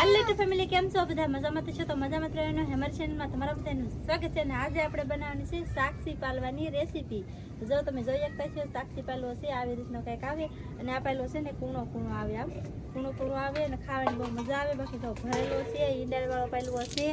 હાલો તો ફેમિલી કેમ છો બધા મજામાં છો તો મજામાં રહેવાનું હેમર ચેનલમાં તમારા બધાનું સ્વાગત છે અને આજે આપણે બનાવવાની છે સાક્ષી પાલવાની રેસીપી જો તમે જોઈ શકતા છો સાક્ષી પાલવો છે આવી રીતનો કંઈક આવે અને આ પાલવો છે ને કૂણો કૂણો આવે આમ કૂણો આવે અને ખાવાની બહુ મજા આવે બાકી તો ભરેલો છે ઈંડાળવાળો પાલવો છે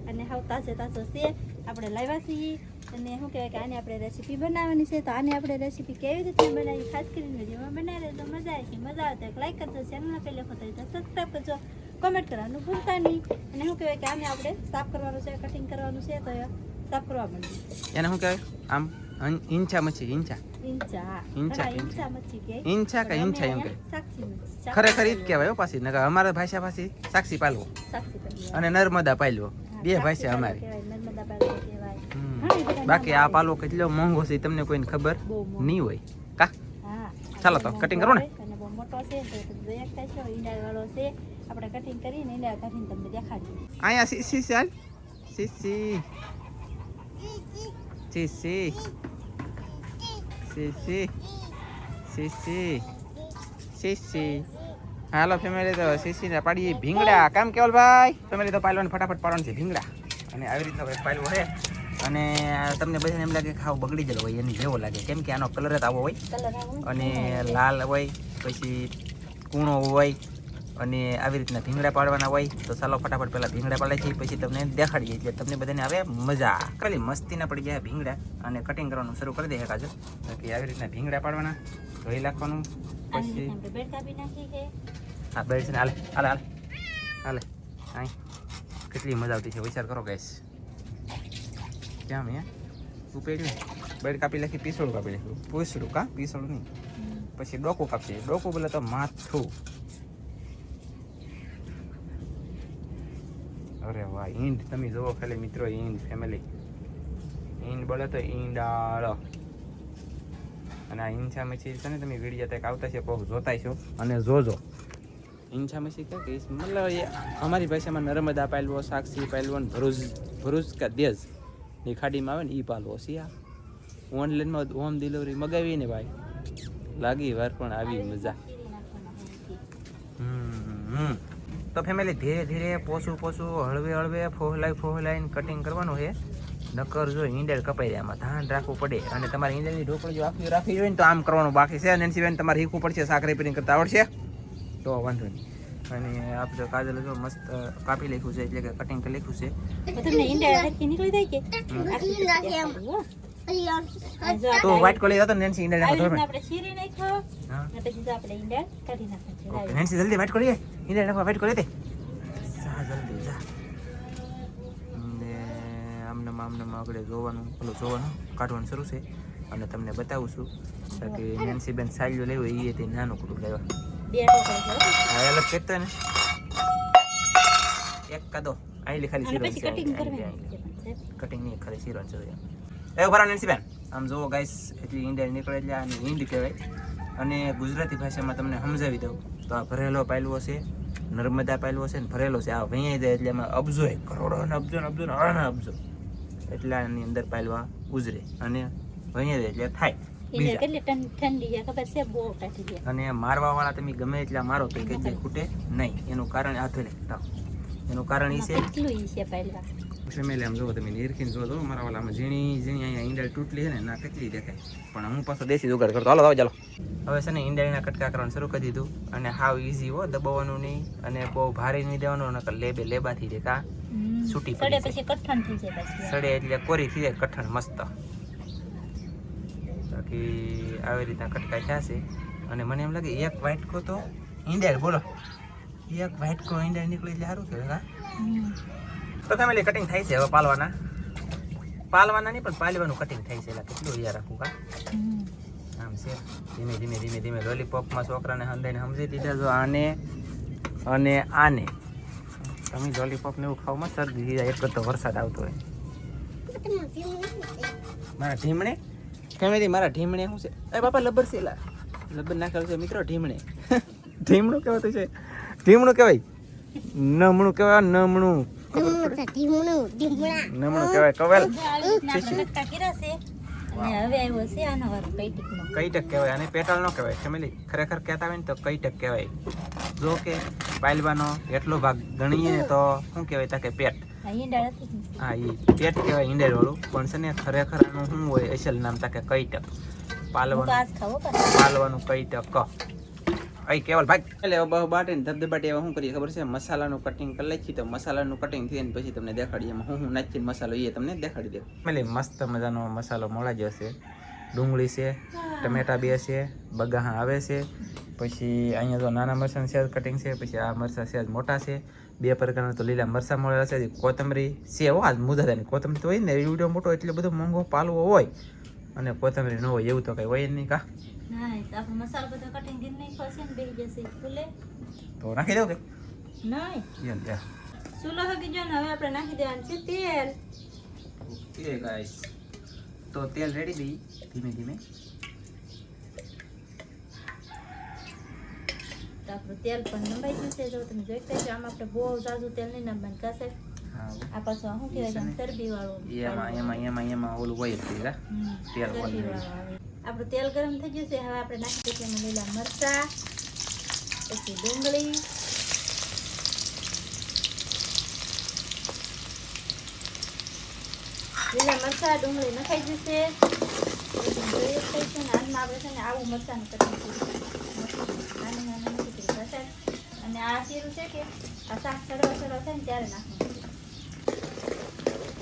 અને હાવ તાજો છે આપણે લાવ્યા છીએ અને શું કહેવાય કે આની આપણે રેસીપી બનાવવાની છે તો આની આપણે રેસીપી કેવી રીતે બનાવી ખાસ કરીને વિડીયોમાં બનાવી તો મજા આવે તો લાઈક કરજો ચેનલને પહેલે વખત તો સબસ્ક્રાઈબ કરજો કમેન્ટ કરવાનું ભૂલતા નહીં અને શું કહેવાય કે આને આપણે સાફ કરવાનું છે કટિંગ કરવાનું છે તો સાફ કરવા માંડીએ એને શું કહેવાય આમ ઈંચા મચ્છી ઈંચા મચ્છી કે ઈંચા કે ઈંચા એમ કે સાક્ષી મચ્છી ખરેખર ઈ જ કહેવાય હો પાછી નકર અમારા ભાષા પાછી સાક્ષી પાલવો સાક્ષી પાલવો અને નર્મદા પાલવો બે ભાષા અમારી નર્મદા પાલવો કહેવાય બાકી આ પાલવો કેટલો મોંઘો છે તમને કોઈને ખબર નહીં હોય કા હા ચાલો તો કટિંગ કરો ને અને બહુ મોટો છે તો જોઈ શકતા છો ઈંડાળવાળો છે આપણે કટિંગ કરીને ઈંડા કાઢીને તમને દેખાડીએ અહીંયા સીસી ચાલ સીસી સીસી સીસી સીસી સીસી હાલો ફેમિલી તો સીસીને પાડીએ ભીંગડા કામ કેવલ ભાઈ ફેમિલી તો પાલવાને ફટાફટ પાડવાનું છે ભીંગડા અને આવી રીતનો કંઈક પાલવો છે અને તમને બધાને એમ લાગે કે ખાવ બગડી ગયેલો હોય એની જેવો લાગે કેમ કે આનો કલર જ આવો હોય અને લાલ હોય પછી કૂણો હોય અને આવી રીતના ભીંગડા પાડવાના હોય તો ચાલો ફટાફટ પહેલાં ભીંગડા પાડે છે પછી તમને દેખાડીએ એટલે તમને બધાને આવે મજા ખાલી મસ્તીના પડી જાય ભીંગડા અને કટિંગ કરવાનું શરૂ કરી દે કાજુ બાકી આવી રીતના ભીંગડા પાડવાના ધોઈ નાખવાનું પછી હા બેડ છે ને હાલે હાલે હાલે હાલે હા કેટલી મજા આવતી છે વિચાર કરો ગેસ ક્યાં મેં ઉપેડ્યું બેડ કાપી નાખી પીસોડું કાપી નાખ્યું પૂછડું કા પીસોડું નહીં પછી ડોકું કાપીએ ડોકું બોલે તો માથું અરે વાહ ઈંડ તમે જુઓ ખાલી મિત્રો ઈંડ ફેમિલી ઈંડ બોલે તો ઈંડાળો અને આ ઈંછા મચ્છી છે ને તમે વિડીયો તક આવતા છે બહુ જોતા છો અને જોજો ઈંછા મચ્છી કે મતલબ અમારી ભાષામાં નર્મદા પાલવો સાક્ષી પાલવો ભરૂચ કે દેજ ની ખાડીમાં આવે ને એ પાલવો છે આ ઓનલાઈનમાં હોમ ડિલિવરી મગાવી ને ભાઈ લાગી વાર પણ આવી મજા તો ફેમિલી ધીરે ધીરે પોસું હળવે હળવે ફોહલાઈને કટિંગ કરવાનું છે નકર જો ઈંડેલ કપાઈ જાય આમાં ધ્યાન રાખવું પડે અને તમારે ઈંડેલની ઢોકળી જો રાખવી હોય ને તો આમ કરવાનું બાકી છે અને એની સિવાય તમારે શીખવું પડશે શાક રિપેરિંગ કરતા આવડશે તો વાંધો નહીં અને આપણે કાજલ જો મસ્ત કાપી લખ્યું છે એટલે કે કટિંગ કરી લખ્યું છે તમને ઈંડા રાખી નીકળી જાય કે તો વ્હાઈટ કોલી હતો નેન્સી ઈંડા નાખો આપણે શીરી નાખ્યો અને પછી તો આપણે ઈંડા કાઢી નાખવાનું ઓકે નેન્સી જલ્દી વ્હાઈટ કોલી ઈંડા નાખો વ્હાઈટ કોલી દે જા જલ્દી જા ને આમને આગળ જોવાનું કાઢવાનું શરૂ છે અને તમને બતાવું છું કે નેન્સી બેન સાલ્યો લેવો એ તે નાનું કુટુંબ લેવા બે ટોકરી હા અલગ કેતો ને એક કાદો આઈલી ખાલી શીરો પછી કટિંગ કરવાની કટિંગ નહીં ખાલી શીરો છે એ ઉભા નેન્સી બેન આમ જોવો ગાઈસ એટલી ઈંડા નીકળે એટલે આને ઈંડ કહેવાય અને ગુજરાતી ભાષામાં તમને સમજાવી દઉં તો આ ભરેલો પાલવો છે નર્મદા પાલવો છે ને ભરેલો છે આ વૈયા જાય એટલે એમાં અબજો કરોડો અને અબજો એટલે આની અંદર પાલવા ગુજરે અને વૈયા જાય એટલે થાય અને મારવા વાળા તમે ગમે એટલા મારો તો કઈ ખૂટે નહીં એનું કારણ આ થઈને એનું કારણ એ છે ફેમિલી આમ જોવો તમે નીરખીને જોવો મારા વાળામાં ઝીણી અહીંયા ઈંડા તૂટલી છે ને ના કેટલી દેખાય પણ હું પાછો દેશી જુગાડ કરતો હાલો ચાલો હવે છે ને ઈંડાળીના કટકા કરવાનું શરૂ કરી દીધું અને હાવ ઈઝી હો દબાવવાનું નહીં અને બહુ ભારે નહીં દેવાનું નકર લેબાથી જાય કા છૂટી પડે પછી કઠણ થઈ જાય સડે એટલે કોરી થઈ જાય કઠણ મસ્ત બાકી આવી રીતના કટકા થયા છે અને મને એમ લાગે એક વાટકો તો ઈંડાળ બોલો એક વાટકો ઈંડાળ નીકળી એટલે સારું કહેવાય તો ફેમિલી કટિંગ થાય છે હવે પાલવાના નહીં પણ પાલવાનું કટિંગ થાય છે એટલે કેટલું યાર રાખવું કા આમ છે ધીમે લોલીપોપમાં છોકરાને હંદાઈને સમજી દીધા જો આને અને આને તમે લોલીપોપને એવું ખાવામાં શરદી થઈ જાય એક તો વરસાદ આવતો હોય મારા ઢીમણે ફેમિલી મારા ઢીમણે શું છે એ બાપા લબર છે લબર નાખેલું છે મિત્રો ઢીમણે ઢીમણું કહેવાતું છે ઢીમણું કહેવાય નમણું કહેવાય નમણું કહેવાય કવેલ અને હવે આવ્યો છે આનો વારો કઈટકનો. કઈટક કહેવાય અને પેટાળ ન કહેવાય ફેમિલી. ખરેખર કહેતા હોય ને તો કઈટક કહેવાય. જો કે પાયલવાનો એટલો ભાગ ગણીએ ને તો શું કહેવાય તા કે પેટ. આ ઈંડા નથી ને. હા એ પેટ કહેવાય ઈંડેર વાળું, પણ છે ને ખરેખર આનું શું હોય અસલ નામ તા કે કઈટક. હું તો પાલવાનું આજ ખાવો પાછો. પાલવાનું કઈટક. અહીં કેવલ ભાઈ એટલે બહુ બાટે ને ધબધબાટી હવે શું કરીએ ખબર છે, મસાલાનું કટિંગ કરી લઈએ તો મસાલાનું કટિંગ થઈને પછી તમને દેખાડીએ એમાં હું નાખીને મસાલો એ તમને દેખાડી દે. એટલે મસ્ત મજાનો મસાલો મોળાઈ જશે. ડુંગળી છે, ટમેટા 2 છે, બગાહા આવે છે, પછી અહીંયા તો નાના મરચાં સેજ કટિંગ છે, પછી આ મરચાં સેજ મોટા છે, 2 પ્રકારના તો લીલા મરચાં મળેલા છે, કોથમરી છે. હો આજ મુદાદાની કોથમરી તો હોય ને, વિડીયો મોટો એટલે બધો મોંઘો પાલવો હોય અને કોથમરી ન હોય એવું તો કંઈ હોય નહીં કા. ના તો આપણો મસાલો બધો કટિંગ કરી નાખ્યો છે ને બેસી જશે ફૂલે. તો નાખી દઉં કે નહીં યાર ચૂલો હકી જો ને હવે આપણે નાખી દેવાનું છે તેલ. ઓકે ગાઈસ, તો તેલ રેડી દઈ ધીમે ધીમે. તો આપણું તેલ પણ નંબાઈ ગયું છે. જો તમે જોઈ શકો છો આમાં આપણે બહુ ઝાઝું તેલ નહીં નંબાવાનું કાશે. હા આ પાછું શું કહેવાય છે ચરબી વાળું. એમાં ઓલું હોય જ તેલ ચરબી વાળું આવે. આપણું તેલ ગરમ થઈ ગયું છે. હવે આપણે નાખી દઈશું એમાં લીલા મરચા, પછી ડુંગળી, લીલા મરચા ડુંગળી નખાઈ જશે. પછી જોઈએ થઈ છે ને આમાં આપણે છે ને આવું મરચાંનું કટિંગ કરીશું. નાની નાની નથી કરી ઘસાય. અને આ જીરું છે કે આ શાક સડવા થાય ને ત્યારે નાખવાનું.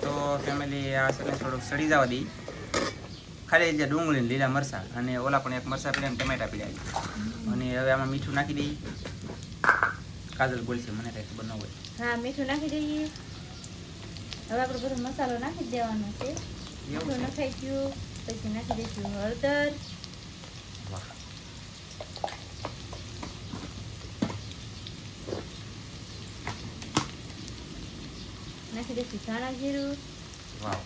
તો ફેમિલી આ છે ને થોડુંક સડી જવા દઈ. ખાલી જે ડુંગળી ને લીલા મરચાં અને ઓલા પણ એક મરચાં પીડ્યા ને ટમેટા પીડ્યા. અને હવે આમાં મીઠું નાખી દઈએ. કાજલ બોલશે મને કંઈ ખબર ન હોય. હા મીઠું નાખી દઈએ. હવે આપણે બધો મસાલો નાખી દેવાનો છે. મીઠું નખાઈ ગયું પછી નાખી દઈશું હળદર, વાહ નાખી દઈશું ધાણા જીરું. વાહ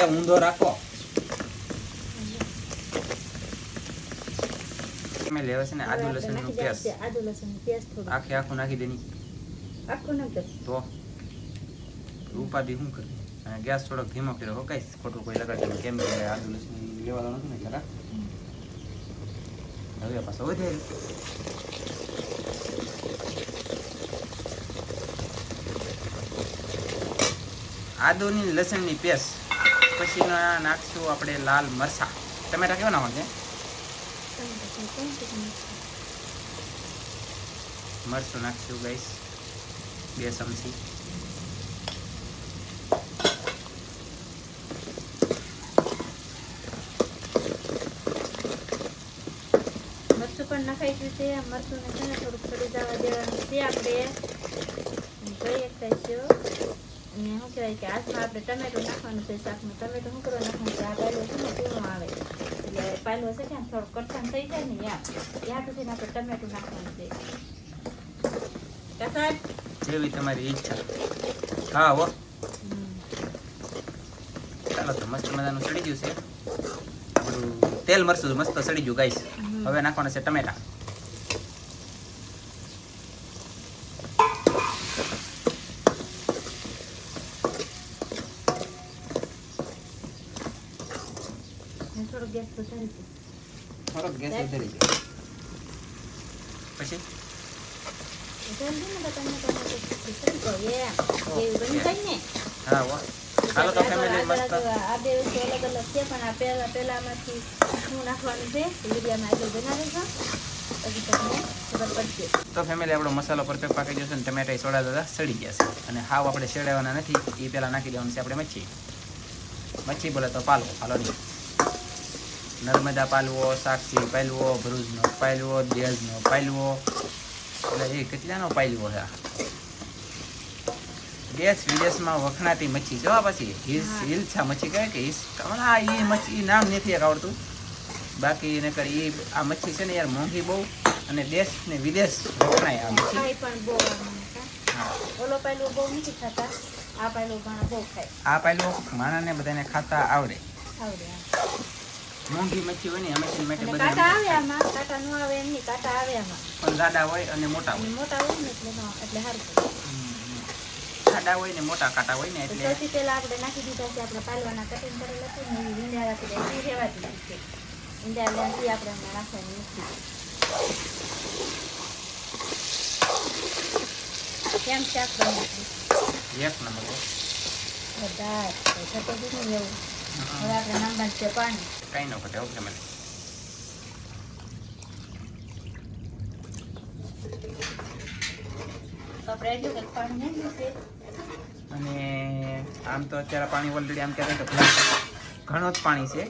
એ ઊંધો રાખો. મેં લેવા છે ને આદુ લસણનું પેસ્ટ. આદુ લસણનું પેસ્ટ થોડું આખે આખું નાખી દેની. આખું નાખી દે. તો ઉપાધિ શું કરી અને ગેસ થોડોક ધીમો કર્યો હો કઈ ખોટું કોઈ લગાડી કેમ કે આદુ લસણ લેવાનું નથી ને એટલે રાખ. હવે પાછો વધે આદુની લસણની પેસ્ટ. પછી નાખશું આપણે લાલ મરચા. ટમેટા કેવા નાખવાનું છે? મરચું નાખશું ગાઈસ 2 ચમચી. મરચું પણ નખાઈ ગયું છે. મરચું ને છે ને થોડુંક સડી જવા દેવાનું છે આપણે. જોઈ શકતા છો. અને શું કહેવાય કે આજમાં આપણે ટમેટું નાખવાનું છે શાકમાં. ટમેટું શું કરવા નાખવાનું છે? આ પાયલો છે ને પીણું આવે એટલે પાયલો છે કે થોડું કટકાન થઈ જાય ને ત્યાં સુધી આપણે ટમેટું નાખવાનું છે. સાહેબ જેવી તમારી ઈચ્છા. હા હો ચાલો તો મસ્ત મજાનું સડી ગયું છે આપણું તેલ. મરચું મસ્ત સડી ગયું ગાઈસ. હવે નાખવાના છે ટમેટા. થોડો ગેસ વધારી દો. થોડોક ગેસ વધારી ગયો પછી હા હો ચાલો તો ફેમિલી મસ્ત. આ બે વસ્તુ અલગ અલગ છે પણ આ પહેલામાંથી શું નાખવાનું છે વિડીયોમાં આગળ બનાવીશું પછી તમને ખબર પડશે. તો ફેમિલી આપણો મસાલો પરફેક્ટ પાકી જશે ને ટમેટા સોડા દાદા સડી ગયા છે. અને હાવ આપણે શેડાવાના નથી. એ પહેલાં નાખી દેવાનું છે આપણે મચ્છી બોલે તો પાલવો. હાલો નહીં નર્મદા પાલવો, સાક્ષી પાલવો, ભરૂચનો પાલવો, દેજનો પાલવો. એટલે એ કેટલાનો પાલવો છે? દેશ વિદેશમાં વખણાતી મચ્છી જોવા. પછી હિલછા મચ્છી કહે કે એ મચ્છી નામ નથી આવડતું. બાકી એને કરી આ મચ્છી છે ને યાર મોંઘી બહુ અને દેશ ને વિદેશ વખણાય આ મચ્છી. ઓલો પાયલો બહુ નથી ખાતા. આ પાયલો ઘણા બહુ ખાય. આ પાયલો માણાને બધાને ખાતા આવડે. આવડે મોંઘી મચ્છી હોય ને આ મચ્છી માટે અને બધા કાંટા આવે આમાં. કાંટા ન આવે એમ નહીં. કાંટા આવે આમાં પણ જાડા હોય અને મોટા અને હોય. મોટા હોય ને એટલે સારું. ખાડા હોય ને મોટા કાંટા હોય ને તો એટલે સૌથી પહેલા આપણે નાખી દીધા છે આપણા પાલવાના કટિંગ કરેલા છે ને એ ઈંડા રાખી દે એ રહેવા દીધી છે ઈંડા એટલે આપણે હમણાં નાખવાની નથી કેમ શાક બનાવ્યું એક નંબર હો. બધા થતો દીધું ને એવું હવે આપણે નામવાનું છે પાણી કાંઈ ન ઘટે ઓકે મને તો આપણે એટલું કંઈક પાણી નાખ્યું છે અને આમ તો અત્યારે પાણી ઓલરેડી આમ કહેવાય તો ઘણો જ પાણી છે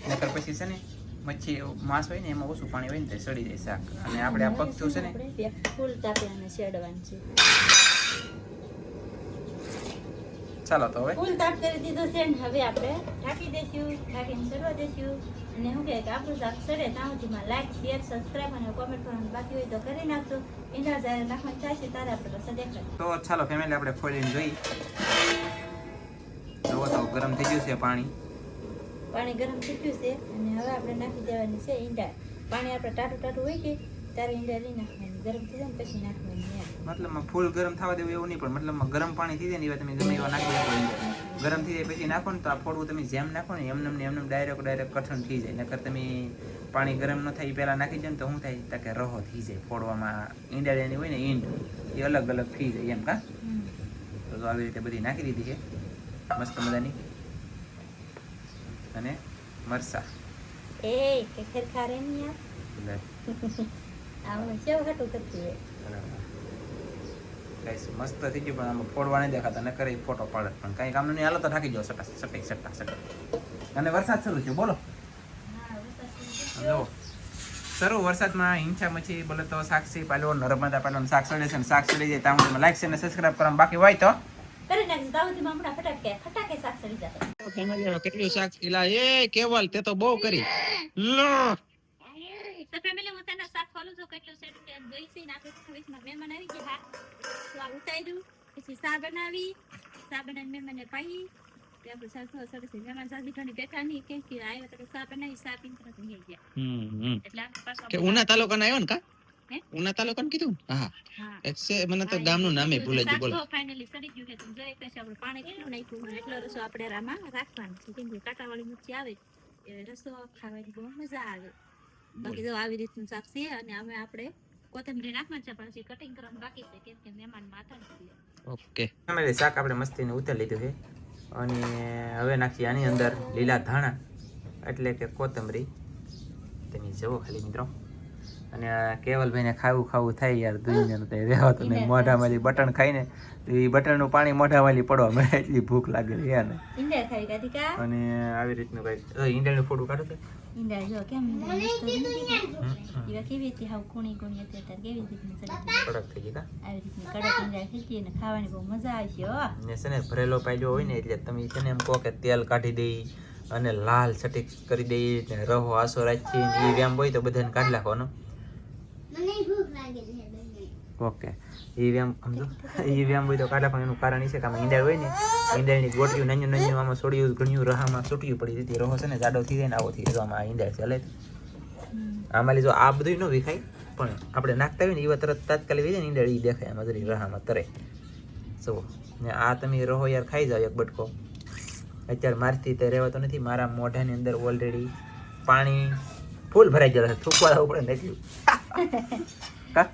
નકર પછી છે ને મચ્છી માંસ હોય ને એમાં ઓછું પાણી હોય ને તો સડી જાય શાક અને આપણે આ પગથું છે ને આપણે ફૂલ તાપે અને શેડવાનું છે ચાલો તો હવે ફૂલ તાપ કરી દીધો છે ને હવે આપણે ઢાંકી દઈશું ઢાંકીને સડવા દઈશું અને શું કહે કે આપણું શાક સડે ત્યાં સુધીમાં લાઈક શેર સબસ્ક્રાઈબ અને કોમેન્ટ કરવાનું બાકી હોય તો કરી નાખજો ઈંડા જ્યારે નાખવાનું થાય છે ત્યારે આપણે રસ્તા દેખાય તો ચાલો ફેમિલી આપણે ખોલીને જોઈ જુઓ તો ગરમ થઈ ગયું છે પાણી પાણી ગરમ થઈ ગયું છે અને હવે આપણે નાખી દેવાની છે ઈંડા પાણી આપણે ટાટું ટાટું હોય કે ત્યારે ઈંડા લઈ નાખવાની ગરમ થઈ જાય ને પછી નાખવાની એમ. મતલબમાં ફૂલ ગરમ થવા દેવું એવું નહીં પણ મતલબમાં ગરમ પાણી થઈ જાય ને એવા તમે ગમે એવા નાખી શકો ગરમ થઈ જાય પછી નાખો ને તો આ ફોડવું તમે જેમ નાખો ને એમને ડાયરેક્ટ કઠણ થઈ જાય નકર તમે પાણી ગરમ ન થાય એ પહેલાં નાખી જાય ને તો શું થાય તો કે રહો થઈ જાય ફોડવામાં ઈંડાની હોય ને ઈંડ એ અલગ અલગ થઈ જાય એમ કા તો આવી રીતે બધી નાખી દીધી છે મસ્ત મજાની અને મરસા એ કે ખેરખા રે નહીં લે આવું કેવું હાટું કરતી હોય ગાઈસ મસ્ત થઈ ગયું પણ આમાં ફોડવા નહીં દેખાતા ન કરે ફોટો પાડે પણ કાંઈ કામ નહીં હાલો તો થાકી જાઓ સટા અને વરસાદ શરૂ છે બોલો જો શરૂ વરસાદમાં હિંચા મચ્છી બોલે તો સાક્ષી પાલો નર્મદા પાલો શાક સડે છે ને શાક સડી જાય ત્યાં લાઈક છે ને સબસ્ક્રાઇબ કરવાનું બાકી હોય તો કરી નાખજો તાવતીમાં હમણાં ફટાકે શાક સડી જશે ફેમિલી કેટલું શાક ખીલા એ કેવલ તે તો બહુ કરી લો તો ફેમિલી હું તને શાક ખોલું છું કેટલું સેટ જોઈ છે ને આપણે સર્વિસમાં મહેમાન આવી ગયા તો આ ઉતાર્યું પછી શા બનાવીને મહેમાનને પાઈ તે આપણે શાક થોડું સરસ મહેમાન સાજી ઘણી બેઠા નહીં કેમ કે આવ્યો તો શા બનાવી શા પીને તરત થઈ ગયા એટલે આપણે પાછું કે ઉના તાલુકાના આવ્યો ને કા હે ઉના તાલુકાનું કીધું હા હા એક્સે મને તો ગામનું નામે ભૂલાઈ ગયું બોલો ફાઇનલી સડી ગયું કે તમે જોઈ કશે આપણે પાણી કેટલું નાખ્યું એટલો રસો આપણે આમાં રાખવાનો છે કેમ કે કાંટાવાળી મચ્છી આવે એ રસો ખાવાની બહુ મજા આવે બાકી જો આવી રીતનું શાક છે અને અમે આપણે કોથમરી નાખવાનું છે પછી કટિંગ કરવાનું બાકી છે કેમ કે મહેમાન માથા નથી ઓકે અમે શાક આપણે મસ્તીને ઉતારી લીધું છે અને હવે નાખીએ આની અંદર લીલા ધાણા એટલે કે કોથમરી તમે જુઓ ખાલી મિત્રો અને કેવલભાઈને ખાવું થાય યાર દુનિયાનું તો રહેવાતું નહીં મોઢામાંથી બટન ખાઈને તો એ બટનનું પાણી મોઢામાંથી પડવા મળે એટલી ભૂખ લાગેલી યાને ઈંડા ખાઈ કાઢી કા અને આવી રીતનું કંઈક ઈંડાનું ફોટો કાઢો તો ઈંડા જો કેમ ઈંડા મસ્ત નથી એવા કેવી હતી હાવ કુણી હતી અત્યારે કેવી રીતની ચડી કડક થઈ ગઈ કા આવી રીતની કડક ઈંડા ખેંચી અને ખાવાની બહુ મજા આવે છે હો ને છે ને ભરેલો પાયલો હોય ને એટલે તમે છે ને એમ કહો કે તેલ કાઢી દઈ અને લાલ છટીક કરી દઈ ને રહો આસો રાખી ને એ વ્યામ હોય તો બધાને કાઢી નાખવાનો ઓકે એ વ્યામ સમજો એ વ્યામ હોય તો કાઢા પણ એનું કારણ એ છે કે આમાં ઈંડાળ હોય ને ઈંડાળની ગોટીયું નાનું આમાં સોડિયું ઘણ્યું રહામાં છૂટ્યું પડી જતી રહો છે ને જાડો થઈ જાય ને આવો થઈ જાય આમાં આ ઈંડાળ ચાલે આમાં લીધો આ બધું ન વિખાય પણ આપણે નાખતા હોય ને એવા તરત તાત્કાલિક હોય ને ઈંડાળ એ દેખાય આમાં જરી રહામાં તરે જુઓ ને આ તમે રહો યાર ખાઈ જાઓ એક બટકો અત્યારે મારથી તે રહેવાતો નથી મારા મોઢાની અંદર ઓલરેડી પાણી ફૂલ ભરાઈ ગયેલા છે થૂકવા જવું પડે ને એટલું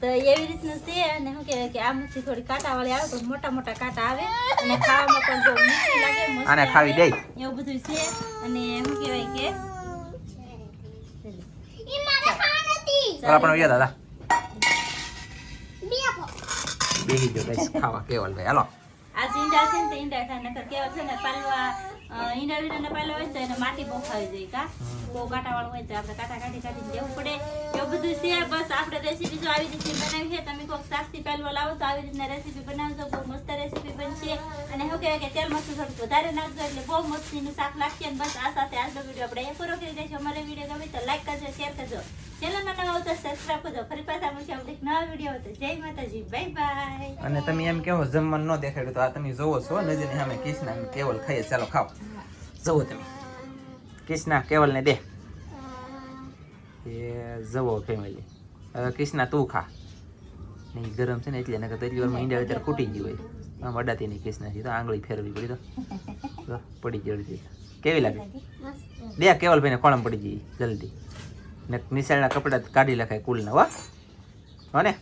તો એવી રીતનું છે અને શું કહેવાય કે આ મચ્છી થોડી કાંટાવાળી આવે પણ મોટા મોટા કાંટા આવે અને ખાવામાં પણ બહુ મીઠી લાગે મસ્ત આને ખાવી દે એવું બધું છે અને શું કહેવાય કે આપણો યાદ દાદા બેહી ગયો ગાઈસ ખાવા કેવલ ભાઈ હાલો આ ઈંડા છે ને તો ઈંડા ખાય નકર કેવા છે ને પાલવા ઈંડા વીંડા પાલવા હોય તો એને માટી બહુ ખાવી જોઈએ કા બહુ કાંટાવાળું હોય તો આપણે કાંટા કાઢીને દેવું પડે એવું બધું છે બસ આપણે રેસીપી જો આવી રીતે બનાવી છે તમે કોઈક શાકથી પાલવા લાવો તો આવી રીતના રેસીપી બનાવજો બહુ મસ્ત રેસીપી બનશે અને શું કહેવાય કે તેલ મસ્ત થોડું વધારે નાખજો એટલે બહુ મસ્તીનું શાક લાગશે અને બસ આ સાથે આજનો વિડીયો આપણે એ પૂરો કરી દઈશું અમારો વિડીયો ગમે તો લાઈક કરજો શેર કરજો ચેનલમાં નવા હોય તો સબસ્ક્રાઇબ કરજો ફરી પાછા મળશે આપણે એક નવા વિડીયો તો જય માતાજી બાય બાય અને તમે એમ કહો જમવાનું ન દેખાડ્યું તો આ તમે જોવો છો નજરની સામે કિસના કેવલ ખાઈએ ચાલો ખાઓ જવો તમે કિસના કેવલ ને દે એ જવો ફેમિલી હવે કિસના તું ખા નહીં ગરમ છે ને એટલે એના કરતાં એટલી વારમાં ઈંડા અત્યારે ફૂટી ગયું હોય આમ અડાતીની કેસ નાખી તો આંગળી ફેરવી પડી તો પડી ગઈ અડધી કેવી લાગે દે કેવલભાઈને ખોળામાં પડી ગઈ જલ્દી ને નિશાળના કપડાં કાઢી લખાય કુલના હો ને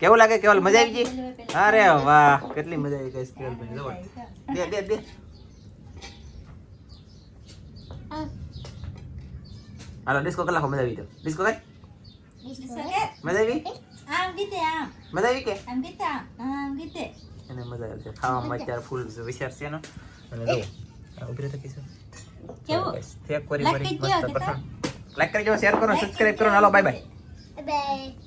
કેવું લાગે કેવલ મજા આવી ગઈ અરે વાહ કેટલી મજા આવી ગઈ કેવલભાઈ જવો દે હાલો ડિસ્કો કલાક મજા આવી તો ડિસ્કો કઈ મજા આવી આમ ગીતે આમ મજા આવી કે આમ ગીતે આમ ગીતે એને મજા આવે છે ખાવામાં અત્યારે ફૂલ વિચાર છે એનો અને જો ઉભી રહે તો કીશું કેવું થેક કરી Like મરી કરી દ્યો મસ્ત કે પઠાણ લાઈક કરજો શેર કરો સબસ્ક્રાઇબ કરો હાલો બાય બાય બાય